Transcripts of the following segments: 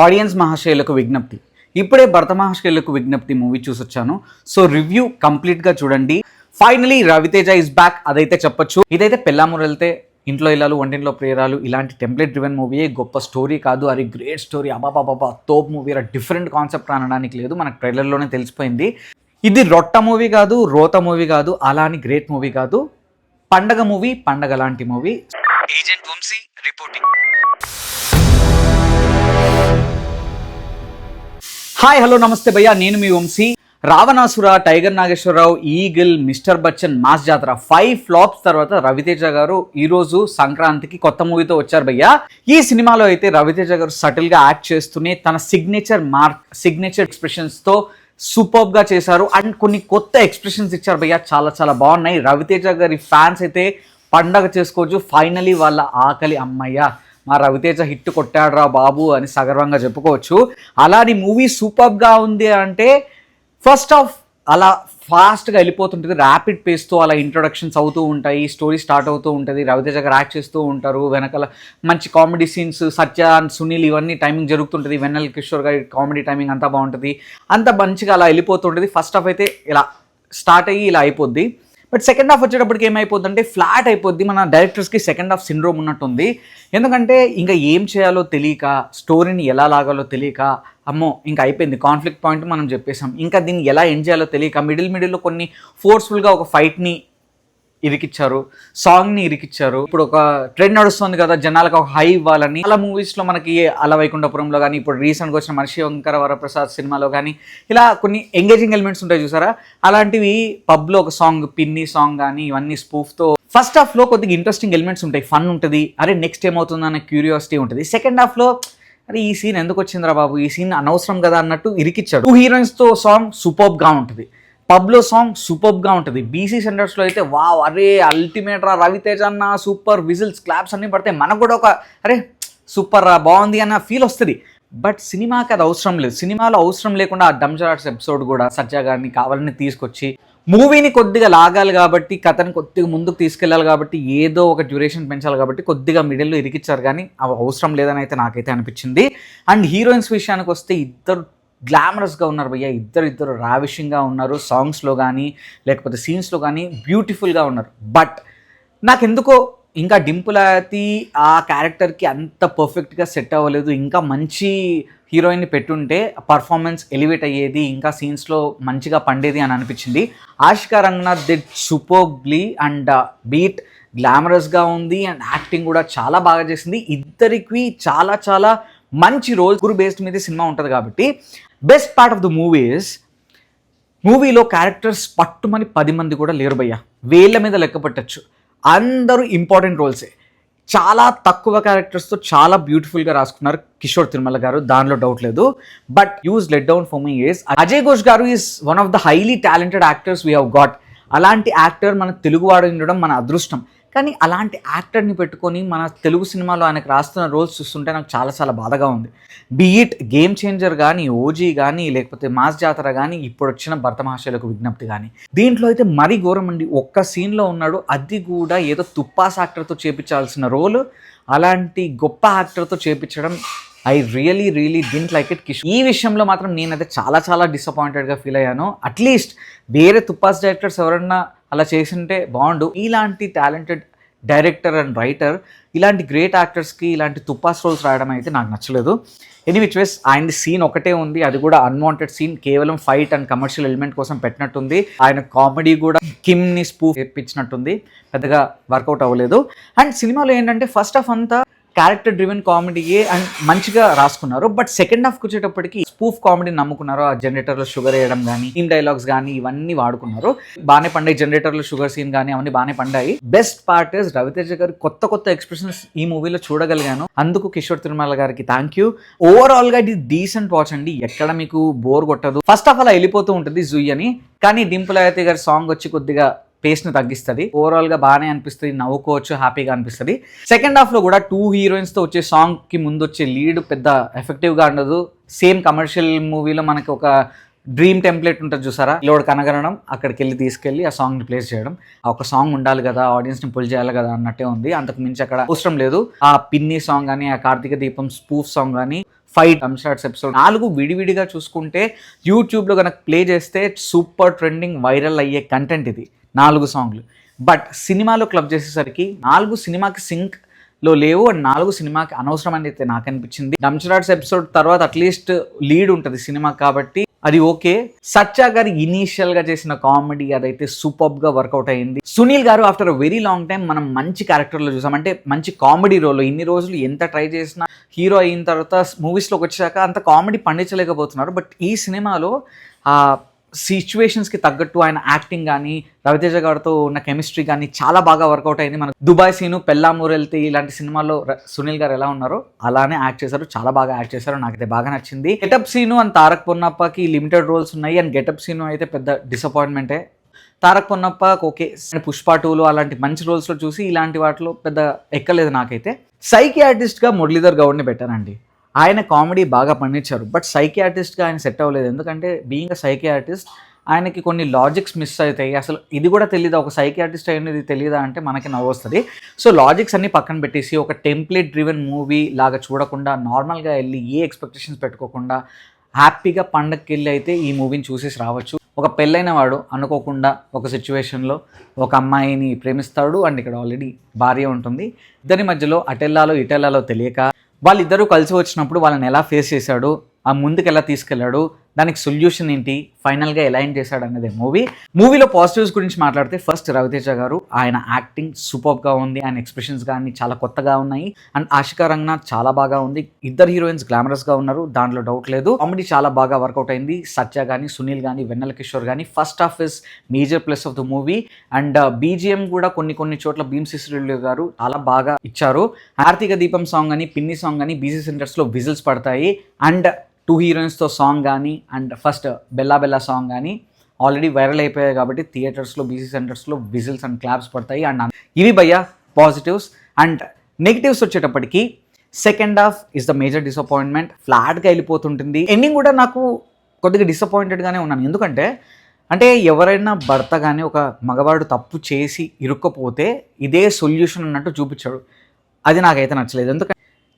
Audience మహాశయులకు విజ్ఞప్తి. ఇప్పుడే భరత మహాశయులకు విజ్ఞప్తి మూవీ చూసొచ్చాను. సో రివ్యూ కంప్లీట్గా చూడండి. ఫైనలీ రవితేజ ఇస్ బ్యాక్, అదైతే చెప్పొచ్చు. ఇదైతే పెళ్ళామూరు వెళ్తే ఇంట్లో ఇల్లాలు వంటింట్లో ప్రియరాలు ఇలాంటి టెంప్లెట్ డ్రివెన్ మూవీ, గొప్ప స్టోరీ కాదు, అది గ్రేట్ స్టోరీ, అబాబాబా తోప్ మూవీ, డిఫరెంట్ కాన్సెప్ట్ అనడానికి లేదు, మనకు ట్రైలర్లోనే తెలిసిపోయింది. ఇది రొట్ట మూవీ కాదు, రోత మూవీ కాదు, అలా అని గ్రేట్ మూవీ కాదు, పండగ మూవీ, పండగ లాంటి movie. Agent Vamsi reporting. Hi hello నమస్తే భయ్యా, నేను మీ Vamsi. Ravanasura, tiger Nageswara Rao, eagle, mister Bachchan, mass Jathara 5 flops తర్వాత రవితేజ గారు ఈరోజు సంక్రాంతికి కొత్త మూవీతో వచ్చారు భయ్యా. ఈ సినిమాలో అయితే రవితేజ గారు సటిల్ గా యాక్ట్ చేస్తూనే తన సిగ్నేచర్ ఎక్స్ప్రెషన్స్ తో సూపర్ గా చేశారు. అండ్ కొన్ని కొత్త ఎక్స్ప్రెషన్స్ ఇచ్చారు భయ్యా, చాలా చాలా బాగున్నాయి. రవితేజ గారి ఫ్యాన్స్ అయితే పండగ చేసుకోవచ్చు. ఫైనలీ వాళ్ళ ఆకలి అమ్మయ్య, మా రవితేజ హిట్ కొట్టాడురా బాబు అని సగర్వంగా చెప్పుకోవచ్చు. అలాని మూవీ సూపర్గా ఉంది అంటే ఫస్ట్ ఆఫ్ అలా ఫాస్ట్గా వెళ్ళిపోతుంటుంది, ర్యాపిడ్ పేస్తో అలా ఇంట్రొడక్షన్స్ అవుతూ ఉంటాయి, స్టోరీ స్టార్ట్ అవుతూ ఉంటుంది, రవితేజ గారు యాక్ట్ చేస్తూ ఉంటారు, వెనకాల మంచి comedy scenes, Satya and Sunil ఇవన్నీ టైమింగ్ జరుగుతుంటుంది, వెన్నెల కిషోర్ గారి కామెడీ టైమింగ్ అంతా బాగుంటుంది, అంత మంచిగా అలా వెళ్ళిపోతుంటుంది. ఫస్ట్ హాఫ్ అయితే ఇలా స్టార్ట్ అయ్యి ఇలా అయిపోద్ది. బట్ సెకండ్ హాఫ్ వచ్చేటప్పటికి ఏమైపోద్ది అంటే ఫ్లాట్ అయిపోద్ది. మన డైరెక్టర్స్కి సెకండ్ హాఫ్ సిండ్రోమ్ ఉన్నట్టుంది. ఎందుకంటే ఇంకా ఏం చేయాలో తెలియక, స్టోరీని ఎలా లాగాలో తెలియక, అమ్మో ఇంకా అయిపోయింది, కాన్ఫ్లిక్ట్ పాయింట్ మనం చెప్పేసాం, ఇంకా దీన్ని ఎలా ఎండ్ చేయాలో తెలియక మిడిల్లో కొన్ని ఫోర్స్ఫుల్గా ఒక ఫైట్ని ఇరికిచ్చారు, సాంగ్ని ఇరికిచ్చారు. ఇప్పుడు ఒక ట్రెండ్ నడుస్తుంది కదా, జనాలకు ఒక హై ఇవ్వాలని. అలా మూవీస్లో మనకి అల వైకుంఠపురంలో కానీ, ఇప్పుడు రీసెంట్గా వచ్చిన మనిషి శంకర వరప్రసాద్ సినిమాలో కానీ ఇలా కొన్ని ఎంగేజింగ్ ఎలిమెంట్స్ ఉంటాయి చూసారా, అలాంటివి పబ్లో ఒక సాంగ్, పిన్ని సాంగ్ కానీ ఇవన్నీ స్పూఫ్తో. ఫస్ట్ హాఫ్లో కొద్దిగా ఇంట్రెస్టింగ్ ఎలిమెంట్స్ ఉంటాయి, ఫన్ ఉంటుంది, అరే నెక్స్ట్ ఏమవుతుందో అనే క్యూరియాసిటీ ఉంటుంది. సెకండ్ హాఫ్లో అరే ఈ సీన్ ఎందుకు వచ్చిందిరా బాబు, ఈ సీన్ అనవసరం కదా అన్నట్టు ఇరికిచ్చాడు. 2 హీరోయిన్స్తో సాంగ్ సూపర్గా ఉంటుంది, పబ్లో సాంగ్ సూపర్గా ఉంటుంది, బీసీ సెంటర్స్లో అయితే వావ్ అరే అల్టిమేట్ రా రవితేజ అన్న సూపర్, విజిల్స్ క్లాప్స్ అన్నీ పడితే మనకు కూడా ఒక అరే సూపర్ రా బాగుంది అన్న ఫీల్ వస్తుంది. బట్ సినిమాకి అది అవసరం లేదు. సినిమాలో అవసరం లేకుండా ఆ డంజరాట్స్ ఎపిసోడ్ కూడా సత్య గారిని కావాలని తీసుకొచ్చి మూవీని కొద్దిగా లాగాలి కాబట్టి, కథని కొద్దిగా ముందుకు తీసుకెళ్ళాలి కాబట్టి, ఏదో ఒక డ్యూరేషన్ పెంచాలి కాబట్టి కొద్దిగా మిడిల్లో ఇరికిచ్చారు, కానీ అవి అవసరం లేదని అయితే నాకైతే అనిపించింది. అండ్ హీరోయిన్స్ విషయానికి వస్తే ఇద్దరు గ్లామరస్గా ఉన్నారు భయ్య, ఇద్దరు రావిషింగ్గా ఉన్నారు, సాంగ్స్లో కానీ లేకపోతే సీన్స్లో కానీ బ్యూటిఫుల్గా ఉన్నారు. బట్ నాకెందుకో ఇంకా డింపులాతి ఆ క్యారెక్టర్కి అంత పర్ఫెక్ట్గా సెట్ అవ్వలేదు. ఇంకా మంచి హీరోయిన్ని పెట్టుంటే పర్ఫార్మెన్స్ ఎలివేట్ అయ్యేది, ఇంకా సీన్స్లో మంచిగా పండేది అని అనిపించింది. Ashika Ranganath did superbly and bit గ్లామరస్గా ఉంది అండ్ యాక్టింగ్ కూడా చాలా బాగా చేసింది. ఇద్దరికి చాలా చాలా మంచి రోల్, గురు బేస్డ్ మీద సినిమా ఉంటుంది కాబట్టి. Best part of the movies, మూవీలో క్యారెక్టర్స్ పట్టుమని 10 మంది కూడా లేరు భయ్య, వేళ్ళ మీద లెక్క పెట్టచ్చు, అందరూ ఇంపార్టెంట్ రోల్సే. చాలా తక్కువ క్యారెక్టర్స్తో చాలా బ్యూటిఫుల్గా రాసుకున్నారు కిషోర్ తిరుమల గారు, దానిలో డౌట్ లేదు. But huge let down for me is Ajay Ghosh గారు is one of the highly talented actors we have got. అలాంటి యాక్టర్ మన తెలుగువాడు ఉండడం మన అదృష్టం. కానీ అలాంటి యాక్టర్ని పెట్టుకొని మన తెలుగు సినిమాలో ఆయనకు రాస్తున్న రోల్స్ చూస్తుంటే నాకు చాలా చాలా బాధగా ఉంది. బీఇట్ గేమ్ చేంజర్ కానీ, ఓజీ కానీ, లేకపోతే మాస్ జాతర కానీ, ఇప్పుడు వచ్చిన భరత మహాశయులకు విజ్ఞప్తి కానీ, దీంట్లో అయితే మరీ ఘోరం అండి. ఒక్క సీన్లో ఉన్నాడు, అది కూడా ఏదో తుప్పాస్ యాక్టర్తో చేపించాల్సిన రోల్ అలాంటి గొప్ప యాక్టర్తో చేపించడం I really didn't like it. Kishore ఈ విషయంలో మాత్రం నేనైతే చాలా చాలా డిసప్పాయింటెడ్గా ఫీల్ అయ్యాను. అట్లీస్ట్ వేరే తుప్పాస్ డైరెక్టర్స్ ఎవరన్నా అలా చేసింటే బాగుండు. ఇలాంటి టాలెంటెడ్ డైరెక్టర్ అండ్ రైటర్ ఇలాంటి గ్రేట్ యాక్టర్స్కి ఇలాంటి తుప్పాస్ రోల్స్ రాయడం అయితే నాకు నచ్చలేదు. ఎనీవిచ్ వేస్ ఆయన సీన్ ఒకటే ఉంది, అది కూడా అన్వాంటెడ్ సీన్, కేవలం ఫైట్ అండ్ కమర్షియల్ ఎలిమెంట్ కోసం పెట్టినట్టుంది. ఆయన కామెడీ కూడా కిమ్ని స్పూఫ్ ఇప్పించినట్టుంది, పెద్దగా వర్కౌట్ అవ్వలేదు. అండ్ సినిమాలో ఏంటంటే ఫస్ట్ హాఫ్ అంతా క్యారెక్టర్ డ్రివెన్ కామెడీయే అండ్ మంచిగా రాసుకున్నారు. బట్ సెకండ్ హాఫ్కి వచ్చేటప్పటికి స్పూఫ్ కామెడీని నమ్ముకున్నారు. ఆ జనరేటర్లో షుగర్ వేయడం కానీ, టీమ్ డైలాగ్స్ కానీ ఇవన్నీ వాడుకున్నారు. బాగానే పండాయి, జనరేటర్లో షుగర్ సీన్ కానీ అవన్నీ బాగానే పండాయి. బెస్ట్ పార్ట్ ఇస్ రవితేజ గారి కొత్త ఎక్స్ప్రెషన్స్ ఈ మూవీలో చూడగలిగాను. అందుకు కిషోర్ తిరుమల గారికి థ్యాంక్ యూ. ఓవరాల్గా ఇది డీసెంట్ వాచ్ అండి, ఎక్కడ మీకు బోర్ కొట్టదు. ఫస్ట్ హాఫ్ అలా వెళ్ళిపోతూ ఉంటుంది జుయ్ అని, కానీ డింపులాయతి గారి సాంగ్ వచ్చి కొద్దిగా పేస్ని తగ్గిస్తుంది. ఓవరాల్గా బాగానే అనిపిస్తుంది, నవ్వుకోవచ్చు, హ్యాపీగా అనిపిస్తుంది. సెకండ్ హాఫ్లో కూడా 2 హీరోయిన్స్తో వచ్చే సాంగ్కి ముందు వచ్చే లీడ్ పెద్ద ఎఫెక్టివ్గా ఉండదు. సేమ్ కమర్షియల్ మూవీలో మనకి ఒక డ్రీమ్ టెంప్లెట్ ఉంటుంది చూసారా, లోడ్ కనగనడం, అక్కడికి వెళ్ళి తీసుకెళ్ళి ఆ సాంగ్ని ప్లేస్ చేయడం, ఆ ఒక సాంగ్ ఉండాలి కదా, ఆడియన్స్ని పుల్ చేయాలి కదా అన్నట్టే ఉంది. అంతకు మించి అక్కడ అవసరం లేదు. ఆ పిన్ని సాంగ్ కానీ, ఆ కార్తీక దీపం స్పూఫ్ సాంగ్ కానీ ఫైట్ షార్ట్స్ ఎపిసోడ్ 4 విడివిడిగా చూసుకుంటే యూట్యూబ్లో కనుక ప్లే చేస్తే సూపర్ ట్రెండింగ్ వైరల్ అయ్యే కంటెంట్ ఇది 4 సాంగ్లు. బట్ సినిమాలో క్లబ్ చేసేసరికి 4 సినిమాకి సింక్ లో లేవు అండ్ 4 సినిమాకి అనవసరం అని అయితే నాకు అనిపించింది. షార్ట్స్ ఎపిసోడ్ తర్వాత అట్లీస్ట్ లీడ్ ఉంటుంది సినిమా కాబట్టి అది ఓకే. సత్య గారు ఇనీషియల్ గా చేసిన కామెడీ అదైతే సూపర్ గా వర్కౌట్ అయింది. సునీల్ గారు after a very long time మనం మంచి క్యారెక్టర్ లో చూసాం, అంటే మంచి కామెడీ రోల్. ఇన్ని రోజులు ఎంత ట్రై చేసినా హీరో అయిన తర్వాత మూవీస్ లోకి వచ్చాక అంత కామెడీ పండించలేకపోతున్నారు. బట్ ఈ సినిమాలో ఆ సిచ్యువేషన్స్కి తగ్గట్టు ఆయన యాక్టింగ్ కానీ రవితేజ గారితో ఉన్న కెమిస్ట్రీ కానీ చాలా బాగా వర్కౌట్ అయింది. మనకు దుబాయ్ సీను, పెళ్ళామూరు వెళ్తే ఇలాంటి సినిమాల్లో సునీల్ గారు ఎలా ఉన్నారో అలానే యాక్ట్ చేశారు, చాలా బాగా యాక్ట్ చేశారు. నాకైతే బాగా నచ్చింది. గెటప్ సీను అండ్ తారక్ పొన్నప్పకి లిమిటెడ్ రోల్స్ ఉన్నాయి అండ్ గెటప్ సీను అయితే పెద్ద డిసప్పాయింట్మెంటే. తారక్ పొన్నప్ప ఓకే, పుష్ప 2లో అలాంటి మంచి రోల్స్లో చూసి ఇలాంటి వాటిలో పెద్ద ఎక్కలేదు నాకైతే. సైకియాట్రిస్ట్గా మురళీధర్ గౌడ్ని పెట్టానండి. ఆయన కామెడీ బాగా పండించారు, బట్ సైకియాట్రిస్ట్గా ఆయన సెట్ అవ్వలేదు. ఎందుకంటే బీయింగ్ అ సైకియాట్రిస్ట్ ఆయనకి కొన్ని లాజిక్స్ మిస్ అవుతాయి. అసలు ఇది కూడా తెలియదా, ఒక సైకియాట్రిస్ట్ అనేది తెలియదా అంటే మనకి నవ్వు వస్తుంది. సో లాజిక్స్ అన్ని పక్కన పెట్టేసి ఒక టెంప్లెట్ డ్రివెన్ మూవీ లాగా చూడకుండా నార్మల్గా వెళ్ళి ఏ ఎక్స్పెక్టేషన్స్ పెట్టుకోకుండా హ్యాపీగా పండగకి వెళ్ళి అయితే ఈ మూవీని చూసేసి రావచ్చు. ఒక పెళ్ళైన వాడు అనుకోకుండా ఒక సిచ్యువేషన్లో ఒక అమ్మాయిని ప్రేమిస్తాడు అండ్ ఇక్కడ ఆల్రెడీ భార్య ఉంటుంది. ఇద్దరి మధ్యలో అటెల్లాలో ఇటెల్లాలో తెలియక వాళ్ళిద్దరూ కలిసి వచ్చినప్పుడు వాళ్ళని ఎలా ఫేస్ చేశాడు, ఆ ముందుకు ఎలా తీసుకెళ్లాడు, దానికి సొల్యూషన్ ఏంటి, ఫైనల్గా ఎలా ఏం చేశాడు అన్నదే మూవీలో పాజిటివ్స్ గురించి మాట్లాడితే ఫస్ట్ రవితేజ గారు, ఆయన యాక్టింగ్ సూపర్గా ఉంది. ఆయన ఎక్స్ప్రెషన్స్ కానీ చాలా కొత్తగా ఉన్నాయి అండ్ ఆశికా రంగనాథ్ చాలా బాగా ఉంది. ఇద్దరు హీరోయిన్స్ గ్లామరస్గా ఉన్నారు, దాంట్లో డౌట్ లేదు. కామెడీ చాలా బాగా వర్కౌట్ అయింది. సత్య కానీ, సునీల్ కానీ, వెన్నెల కిషోర్ కానీ first half is major plus of the movie and BGM కూడా కొన్ని చోట్ల భీమ్ సిసిరెడ్డి గారు చాలా బాగా ఇచ్చారు. కార్తీక దీపం సాంగ్ అని, పిన్ని సాంగ్ అని బీసీ సెంటర్స్లో విజిల్స్ పడతాయి అండ్ 2 హీరోయిన్స్తో సాంగ్ కానీ and first Bella Bella song కానీ ఆల్రెడీ వైరల్ అయిపోయాయి కాబట్టి థియేటర్స్లో బీసీ సెంటర్స్లో విజిల్స్ అండ్ క్లాప్స్ పడతాయి అండ్ ఇవి భయ్యా పాజిటివ్స్. అండ్ నెగిటివ్స్ వచ్చేటప్పటికి second half is the major disappointment. ఫ్లాట్గా వెళ్ళిపోతుంటుంది. ఎండింగ్ కూడా నాకు కొద్దిగా డిసప్పాయింటెడ్గానే ఉన్నాను. ఎందుకంటే ఎవరైనా భర్త కానీ ఒక మగవాడు తప్పు చేసి ఇరుక్కపోతే ఇదే సొల్యూషన్ అన్నట్టు చూపించాడు. అది నాకైతే నచ్చలేదు.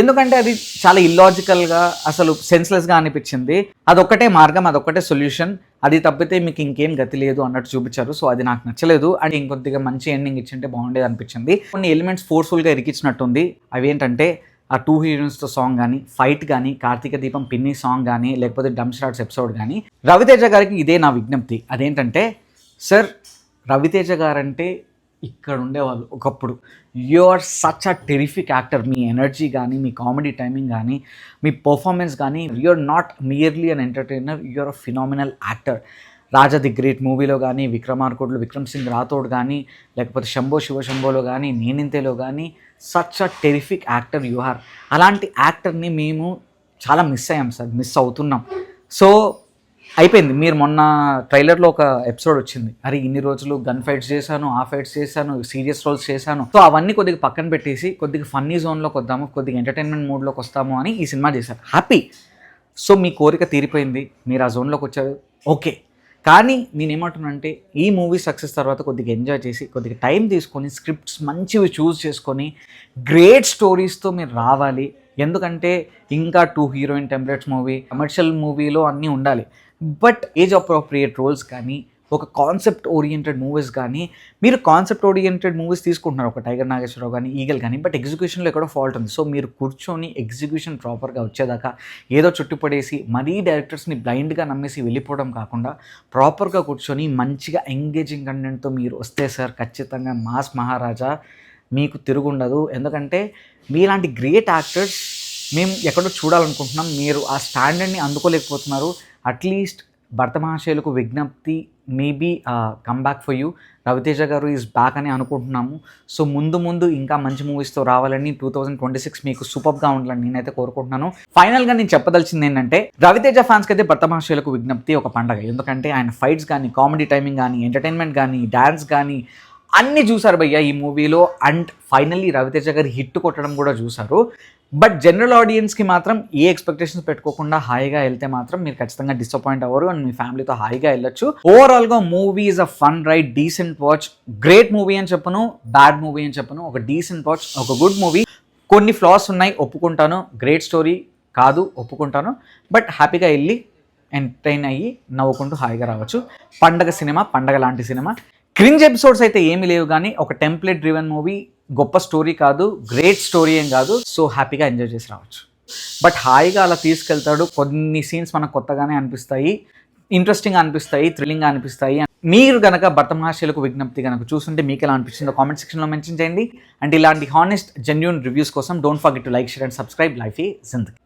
ఎందుకంటే అది చాలా ఇల్లాజికల్గా అసలు సెన్స్లెస్గా అనిపించింది. అదొక్కటే మార్గం, అదొక్కటే సొల్యూషన్, అది తప్పితే మీకు ఇంకేం గతి లేదు అన్నట్టు చూపించారు. సో అది నాకు నచ్చలేదు. అండ్ ఇంకొద్దిగా మంచి ఎండింగ్ ఇచ్చింటే బాగుండేది అనిపించింది. కొన్ని ఎలిమెంట్స్ ఫోర్స్ఫుల్గా ఇరికిచ్చినట్టుంది. అవి ఏంటంటే ఆ 2 హీరోయిన్స్తో సాంగ్ కానీ, ఫైట్ కానీ, కార్తీక దీపం పిన్ని సాంగ్ కానీ, లేకపోతే షార్ట్స్ ఎపిసోడ్ కానీ. రవితేజ గారికి ఇదే నా విజ్ఞప్తి. అదేంటంటే సార్, రవితేజ గారంటే ఇక్కడ ఉండేవాళ్ళు ఒకప్పుడు. You are such a terrific actor. మీ ఎనర్జీ కానీ, మీ కామెడీ టైమింగ్ కానీ, మీ పర్ఫార్మెన్స్ కానీ, you are not merely an entertainer, you are a phenomenal actor. Raja the great మూవీలో కానీ, విక్రమార్కుడులో విక్రమ్ సింగ్ రాథోడ్ కానీ, లేకపోతే శంభో శివశంభోలో కానీ, నేనింతేలో కానీ such a terrific actor you are. అలాంటి యాక్టర్ని మేము చాలా మిస్ అయ్యాం సార్, మిస్ అవుతున్నాం. సో అయిపోయింది. మీరు మొన్న ట్రైలర్లో ఒక ఎపిసోడ్ వచ్చింది, అరే ఇన్ని రోజులు గన్ ఫైట్స్ చేశాను, ఆ ఫైట్స్ చేశాను, సీరియస్ రోల్స్ చేశాను, సో అవన్నీ కొద్దిగా పక్కన పెట్టేసి కొద్దిగా ఫన్నీ జోన్లోకి వద్దాము, కొద్దిగా ఎంటర్టైన్మెంట్ మూడ్లోకి వస్తాము అని ఈ సినిమా చేశారు. హ్యాపీ. సో మీ కోరిక తీరిపోయింది, మీరు ఆ జోన్లోకి వచ్చారు, ఓకే. కానీ నేనేమంటున్నానంటే ఈ మూవీ సక్సెస్ తర్వాత కొద్దిగా ఎంజాయ్ చేసి, కొద్దిగా టైం తీసుకొని, స్క్రిప్ట్స్ మంచివి చూస్ చేసుకొని, గ్రేట్ స్టోరీస్తో మీరు రావాలి. ఎందుకంటే ఇంకా 2 హీరోయిన్ టెంప్లెట్స్ మూవీ, కమర్షియల్ మూవీలో అన్నీ ఉండాలి. బట్ ఏజ్ అప్రోప్రియేట్ రోల్స్ కానీ, ఒక కాన్సెప్ట్ ఓరియంటెడ్ మూవీస్ కానీ, మీరు కాన్సెప్ట్ ఓరియంటెడ్ మూవీస్ తీసుకుంటున్నారు, ఒక టైగర్ నాగేశ్వరరావు కానీ, ఈగల్ కానీ, బట్ ఎగ్జిక్యూషన్లో ఎక్కడో ఫాల్ట్ ఉంది. సో మీరు కూర్చొని ఎగ్జిక్యూషన్ ప్రాపర్గా వచ్చేదాకా ఏదో చుట్టుపడేసి మరీ డైరెక్టర్స్ని బ్లైండ్గా నమ్మేసి వెళ్ళిపోవడం కాకుండా ప్రాపర్గా కూర్చొని మంచిగా ఎంగేజింగ్ కంటెంట్తో మీరు వస్తే సార్ ఖచ్చితంగా మాస్ మహారాజా మీకు తిరుగుండదు. ఎందుకంటే మీలాంటి గ్రేట్ యాక్టర్స్ మేము ఎక్కడో చూడాలనుకుంటున్నాం, మీరు ఆ స్టాండర్డ్ని అందుకోలేకపోతున్నారు. అట్లీస్ట్ భర్త మహాశయులకు విజ్ఞప్తి, maybe comeback for you. Ravi Teja గారు ఈజ్ బ్యాక్ అని అనుకుంటున్నాము. సో ముందు ఇంకా మంచి మూవీస్తో రావాలని 2026 మీకు సూపర్గా ఉండాలని నేనైతే కోరుకుంటున్నాను. ఫైనల్గా నేను చెప్పదలిచింది ఏంటంటే, రవితేజ ఫ్యాన్స్కి అయితే భర్త మహాశయులకు విజ్ఞప్తి ఒక పండగ. ఎందుకంటే ఆయన ఫైట్స్ కానీ, కామెడీ టైమింగ్ కానీ, ఎంటర్టైన్మెంట్ కానీ, డ్యాన్స్ కానీ అన్నీ చూసారు భయ్య ఈ మూవీలో. అండ్ ఫైనల్లీ రవితేజ గారు హిట్ కొట్టడం కూడా చూసారు. బట్ జనరల్ ఆడియన్స్కి మాత్రం ఏ ఎక్స్పెక్టేషన్స్ పెట్టుకోకుండా హాయిగా వెళ్తే మాత్రం మీరు ఖచ్చితంగా డిసప్పాయింట్ అవ్వరు అండ్ మీ ఫ్యామిలీతో హాయిగా వెళ్ళొచ్చు. ఓవరాల్గా movie is a fun ride, decent watch. Great movie అని చెప్పను, బ్యాడ్ మూవీ అని చెప్పను, ఒక డీసెంట్ వాచ్, ఒక గుడ్ మూవీ. కొన్ని ఫ్లాస్ ఉన్నాయి ఒప్పుకుంటాను, గ్రేట్ స్టోరీ కాదు, ఒప్పుకుంటాను. బట్ హ్యాపీగా వెళ్ళి ఎంటర్టైన్ అయ్యి నవ్వుకుంటూ హాయిగా రావచ్చు. పండగ సినిమా, పండగ లాంటి సినిమా. క్రింజ్ ఎపిసోడ్స్ అయితే ఏమీ లేవు, కానీ ఒక టెంప్లెట్ డ్రివెన్ మూవీ. గొప్ప స్టోరీ కాదు, గ్రేట్ స్టోరీ ఏం కాదు. సో హ్యాపీగా ఎంజాయ్ చేసి రావచ్చు. బట్ హాయిగా అలా తీసుకెళ్తాడు. కొన్ని సీన్స్ మనకు కొత్తగానే అనిపిస్తాయి, ఇంట్రెస్టింగ్ అనిపిస్తాయి, థ్రిల్లింగ్ అనిపిస్తాయి. మీరు కనుక భర్త మహాశయులకు విజ్ఞప్తి కనుక చూస్తుంటే మీకు ఎలా అనిపించిందో కామెంట్ సెక్షన్లో మెన్షన్ చేయండి. అండ్ ఇలాంటి హానెస్ట్ జెన్యూన్ రివ్యూస్ కోసం don't forget to like, share and subscribe life ఈ జిందగీ.